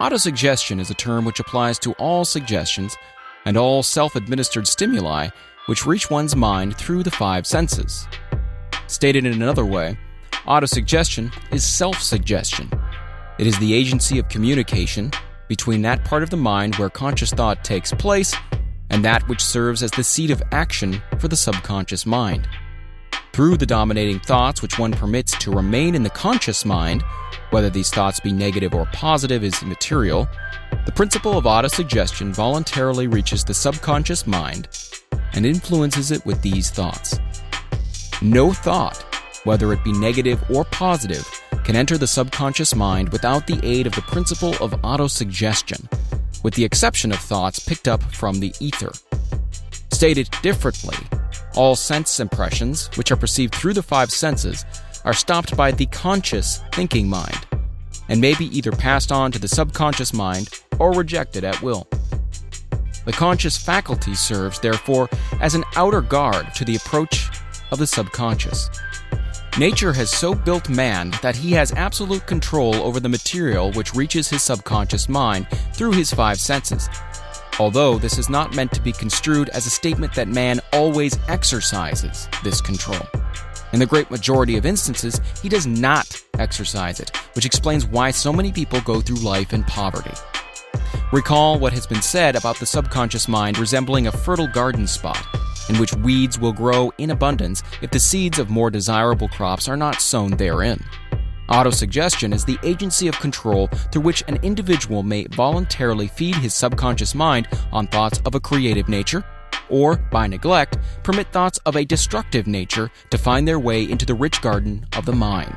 Autosuggestion is a term which applies to all suggestions and all self-administered stimuli which reach one's mind through the five senses. Stated in another way, autosuggestion is self-suggestion. It is the agency of communication between that part of the mind where conscious thought takes place and that which serves as the seat of action for the subconscious mind. Through the dominating thoughts which one permits to remain in the conscious mind, whether these thoughts be negative or positive is immaterial, the principle of autosuggestion voluntarily reaches the subconscious mind and influences it with these thoughts. No thought, whether it be negative or positive, can enter the subconscious mind without the aid of the principle of autosuggestion, with the exception of thoughts picked up from the ether. Stated differently, all sense impressions, which are perceived through the five senses, are stopped by the conscious thinking mind, and may be either passed on to the subconscious mind or rejected at will. The conscious faculty serves, therefore, as an outer guard to the approach of the subconscious. Nature has so built man that he has absolute control over the material which reaches his subconscious mind through his five senses, although this is not meant to be construed as a statement that man always exercises this control. In the great majority of instances, he does not exercise it, which explains why so many people go through life in poverty. Recall what has been said about the subconscious mind resembling a fertile garden spot, in which weeds will grow in abundance if the seeds of more desirable crops are not sown therein. Autosuggestion is the agency of control through which an individual may voluntarily feed his subconscious mind on thoughts of a creative nature, or, by neglect, permit thoughts of a destructive nature to find their way into the rich garden of the mind.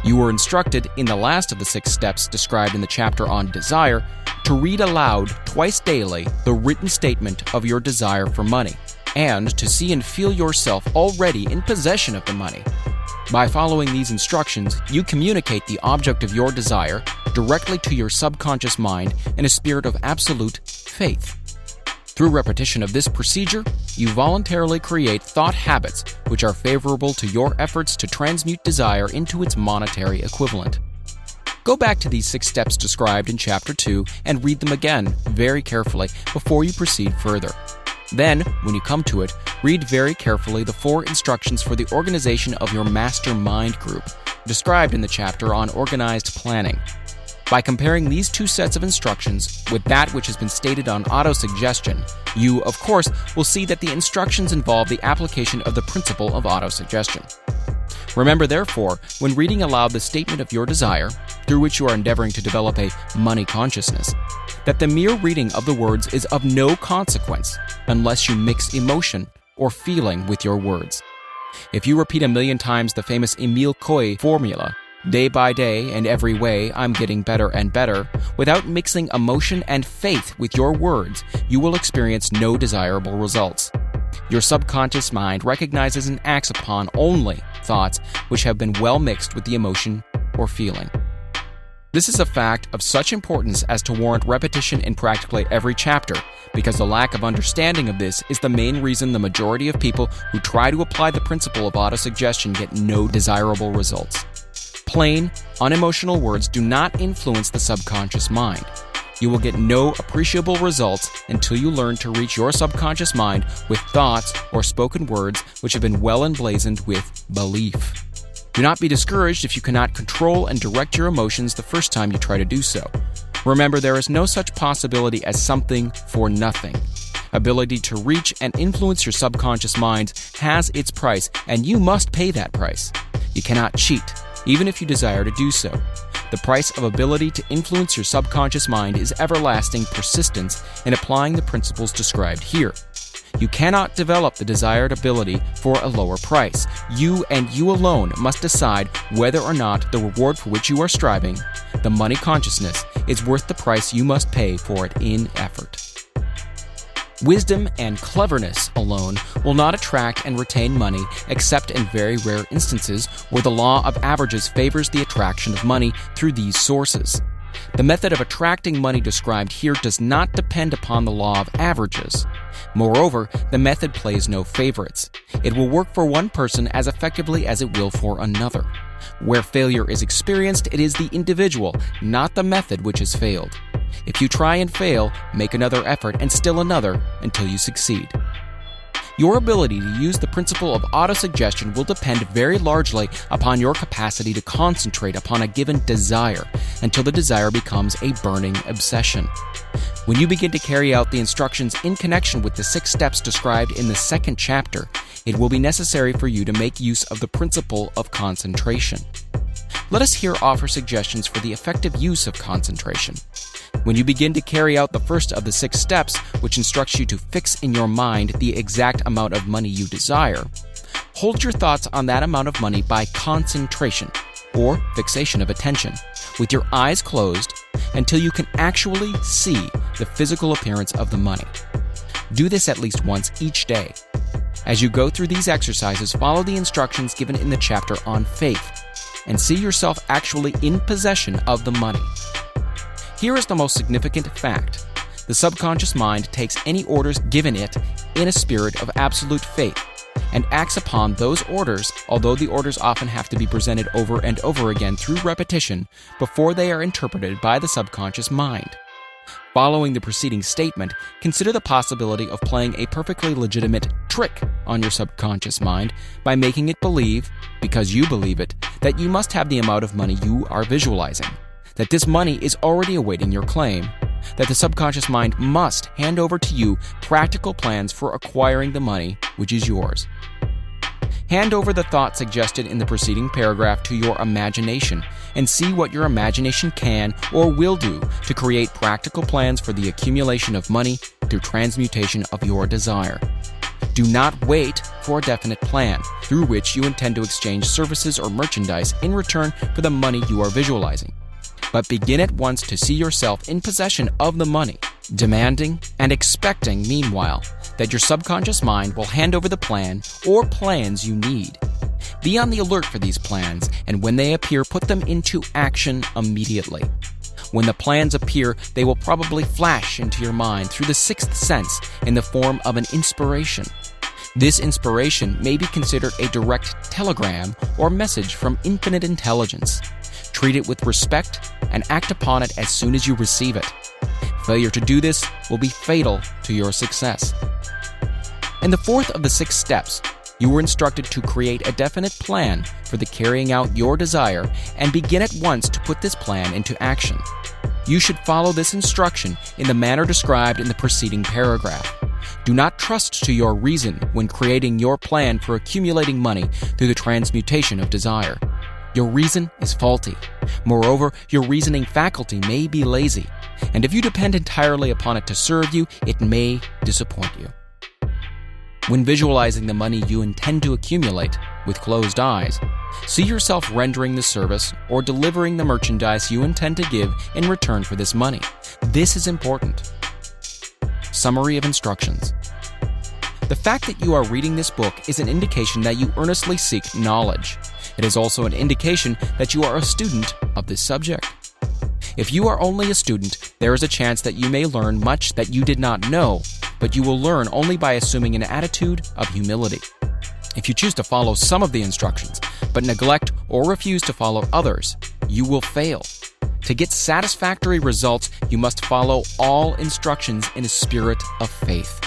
You were instructed in the last of the 6 steps described in the chapter on desire to read aloud twice daily the written statement of your desire for money, and to see and feel yourself already in possession of the money. By following these instructions, you communicate the object of your desire directly to your subconscious mind in a spirit of absolute faith. Through repetition of this procedure, you voluntarily create thought habits which are favorable to your efforts to transmute desire into its monetary equivalent. Go back to these 6 steps described in Chapter 2 and read them again very carefully before you proceed further. Then, when you come to it, read very carefully the 4 instructions for the organization of your master mind group, described in the chapter on organized planning. By comparing these 2 sets of instructions with that which has been stated on autosuggestion, you, of course, will see that the instructions involve the application of the principle of autosuggestion. Remember, therefore, when reading aloud the statement of your desire, through which you are endeavoring to develop a money consciousness, that the mere reading of the words is of no consequence unless you mix emotion or feeling with your words. If you repeat 1,000,000 times the famous Emile Coué formula, day by day and every way I'm getting better and better, without mixing emotion and faith with your words, you will experience no desirable results. Your subconscious mind recognizes and acts upon only thoughts which have been well mixed with the emotion or feeling. This is a fact of such importance as to warrant repetition in practically every chapter, because the lack of understanding of this is the main reason the majority of people who try to apply the principle of autosuggestion get no desirable results. Plain, unemotional words do not influence the subconscious mind. You will get no appreciable results until you learn to reach your subconscious mind with thoughts or spoken words which have been well emblazoned with belief. Do not be discouraged if you cannot control and direct your emotions the first time you try to do so. Remember, there is no such possibility as something for nothing. Ability to reach and influence your subconscious mind has its price, and you must pay that price. You cannot cheat, even if you desire to do so. The price of ability to influence your subconscious mind is everlasting persistence in applying the principles described here. You cannot develop the desired ability for a lower price. You and you alone must decide whether or not the reward for which you are striving, the money consciousness, is worth the price you must pay for it in effort. Wisdom and cleverness alone will not attract and retain money except in very rare instances where the law of averages favors the attraction of money through these sources. The method of attracting money described here does not depend upon the law of averages. Moreover, the method plays no favorites. It will work for one person as effectively as it will for another. Where failure is experienced, it is the individual, not the method, which has failed. If you try and fail, make another effort and still another until you succeed. Your ability to use the principle of autosuggestion will depend very largely upon your capacity to concentrate upon a given desire until the desire becomes a burning obsession. When you begin to carry out the instructions in connection with the 6 steps described in the 2nd chapter, it will be necessary for you to make use of the principle of concentration. Let us here offer suggestions for the effective use of concentration. When you begin to carry out the first of the 6 steps, which instructs you to fix in your mind the exact amount of money you desire, hold your thoughts on that amount of money by concentration, or fixation of attention, with your eyes closed until you can actually see the physical appearance of the money. Do this at least once each day. As you go through these exercises, follow the instructions given in the chapter on faith, and see yourself actually in possession of the money. Here is the most significant fact. The subconscious mind takes any orders given it in a spirit of absolute faith and acts upon those orders, although the orders often have to be presented over and over again through repetition before they are interpreted by the subconscious mind. Following the preceding statement, consider the possibility of playing a perfectly legitimate trick on your subconscious mind by making it believe, because you believe it, that you must have the amount of money you are visualizing, that this money is already awaiting your claim, that the subconscious mind must hand over to you practical plans for acquiring the money which is yours. Hand over the thought suggested in the preceding paragraph to your imagination and see what your imagination can or will do to create practical plans for the accumulation of money through transmutation of your desire. Do not wait for a definite plan through which you intend to exchange services or merchandise in return for the money you are visualizing, but begin at once to see yourself in possession of the money, demanding and expecting, meanwhile, that your subconscious mind will hand over the plan or plans you need. Be on the alert for these plans, and when they appear, put them into action immediately. When the plans appear, they will probably flash into your mind through the 6th sense in the form of an inspiration. This inspiration may be considered a direct telegram or message from infinite intelligence. Treat it with respect and act upon it as soon as you receive it. Failure to do this will be fatal to your success. In the 4th of the 6 steps, you were instructed to create a definite plan for the carrying out your desire and begin at once to put this plan into action. You should follow this instruction in the manner described in the preceding paragraph. Do not trust to your reason when creating your plan for accumulating money through the transmutation of desire. Your reason is faulty. Moreover, your reasoning faculty may be lazy, and if you depend entirely upon it to serve you, it may disappoint you. When visualizing the money you intend to accumulate with closed eyes, see yourself rendering the service or delivering the merchandise you intend to give in return for this money. This is important. Summary of instructions. The fact that you are reading this book is an indication that you earnestly seek knowledge. It is also an indication that you are a student of this subject. If you are only a student, there is a chance that you may learn much that you did not know, but you will learn only by assuming an attitude of humility. If you choose to follow some of the instructions, but neglect or refuse to follow others, you will fail. To get satisfactory results, you must follow all instructions in a spirit of faith.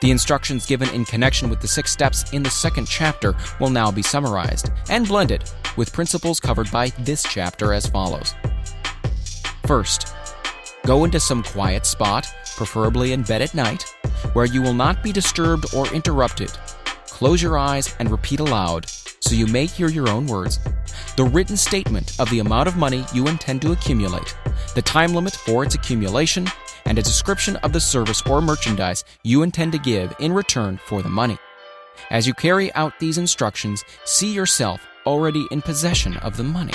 The instructions given in connection with the 6 steps in the 2nd chapter will now be summarized and blended with principles covered by this chapter as follows. First, go into some quiet spot, preferably in bed at night, where you will not be disturbed or interrupted. Close your eyes and repeat aloud, so you may hear your own words, the written statement of the amount of money you intend to accumulate, the time limit for its accumulation, and a description of the service or merchandise you intend to give in return for the money. As you carry out these instructions, see yourself already in possession of the money.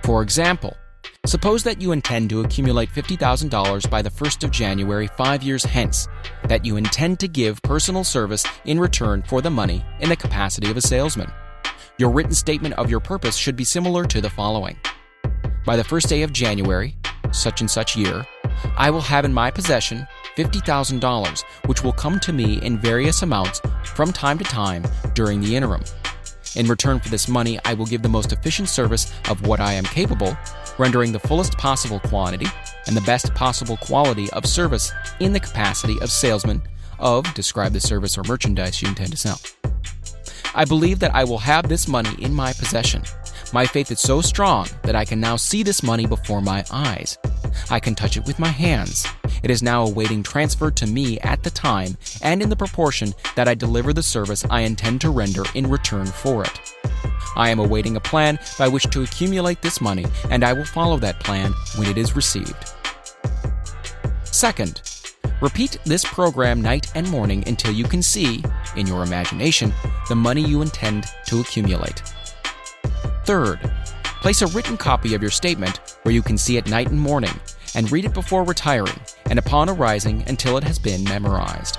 For example, suppose that you intend to accumulate $50,000 by the 1st of January 5 years hence, that you intend to give personal service in return for the money in the capacity of a salesman. Your written statement of your purpose should be similar to the following. By the 1st day of January, such and such year, I will have in my possession $50,000, which will come to me in various amounts from time to time during the interim. In return for this money, I will give the most efficient service of what I am capable, rendering the fullest possible quantity and the best possible quality of service in the capacity of salesman of describe the service or merchandise you intend to sell. I believe that I will have this money in my possession. My faith is so strong that I can now see this money before my eyes. I can touch it with my hands. It is now awaiting transfer to me at the time and in the proportion that I deliver the service I intend to render in return for it. I am awaiting a plan by which to accumulate this money, and I will follow that plan when it is received. Second, repeat this program night and morning until you can see, in your imagination, the money you intend to accumulate. Third, place a written copy of your statement where you can see it night and morning, and read it before retiring and upon arising until it has been memorized.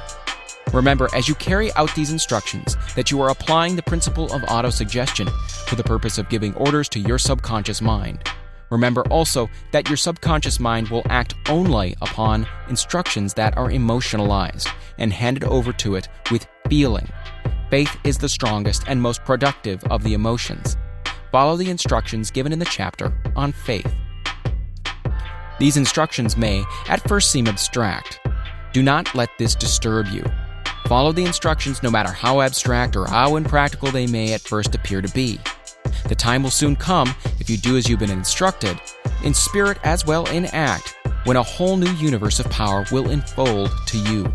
Remember, as you carry out these instructions, that you are applying the principle of autosuggestion for the purpose of giving orders to your subconscious mind. Remember also that your subconscious mind will act only upon instructions that are emotionalized and handed over to it with feeling. Faith is the strongest and most productive of the emotions. Follow the instructions given in the chapter on faith. These instructions may, at first, seem abstract. Do not let this disturb you. Follow the instructions no matter how abstract or how impractical they may at first appear to be. The time will soon come, if you do as you've been instructed, in spirit as well in act, when a whole new universe of power will enfold to you.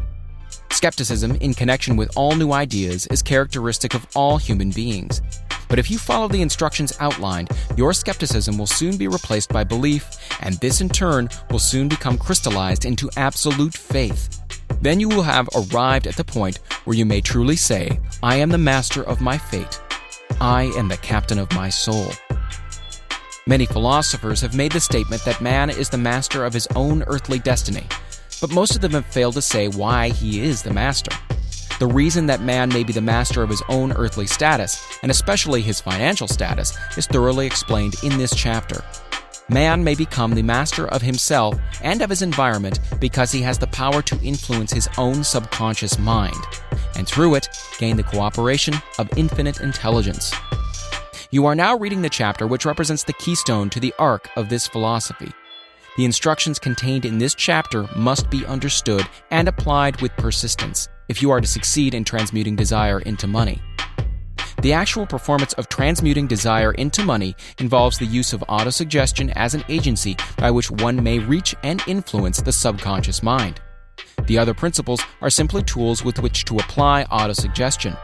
Skepticism in connection with all new ideas is characteristic of all human beings. But if you follow the instructions outlined, your skepticism will soon be replaced by belief, and this in turn will soon become crystallized into absolute faith. Then you will have arrived at the point where you may truly say, I am the master of my fate. I am the captain of my soul. Many philosophers have made the statement that man is the master of his own earthly destiny, but most of them have failed to say why he is the master. The reason that man may be the master of his own earthly status, and especially his financial status, is thoroughly explained in this chapter. Man may become the master of himself and of his environment because he has the power to influence his own subconscious mind, and through it, gain the cooperation of infinite intelligence. You are now reading the chapter which represents the keystone to the arc of this philosophy. The instructions contained in this chapter must be understood and applied with persistence if you are to succeed in transmuting desire into money. The actual performance of transmuting desire into money involves the use of autosuggestion as an agency by which one may reach and influence the subconscious mind. The other principles are simply tools with which to apply autosuggestion.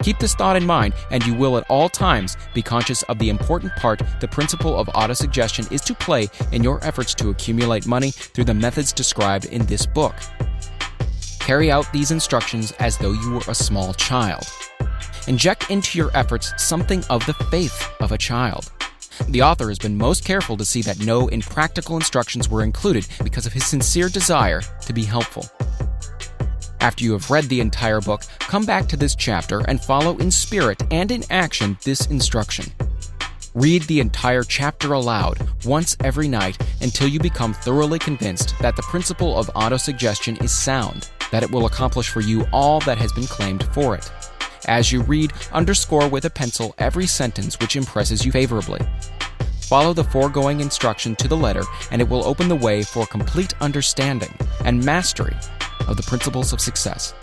Keep this thought in mind, and you will at all times be conscious of the important part the principle of autosuggestion is to play in your efforts to accumulate money through the methods described in this book. Carry out these instructions as though you were a small child. Inject into your efforts something of the faith of a child. The author has been most careful to see that no impractical instructions were included because of his sincere desire to be helpful. After you have read the entire book, come back to this chapter and follow in spirit and in action this instruction. Read the entire chapter aloud once every night until you become thoroughly convinced that the principle of autosuggestion is sound, that it will accomplish for you all that has been claimed for it. As you read, underscore with a pencil every sentence which impresses you favorably. Follow the foregoing instruction to the letter, and it will open the way for complete understanding and mastery of the principles of success.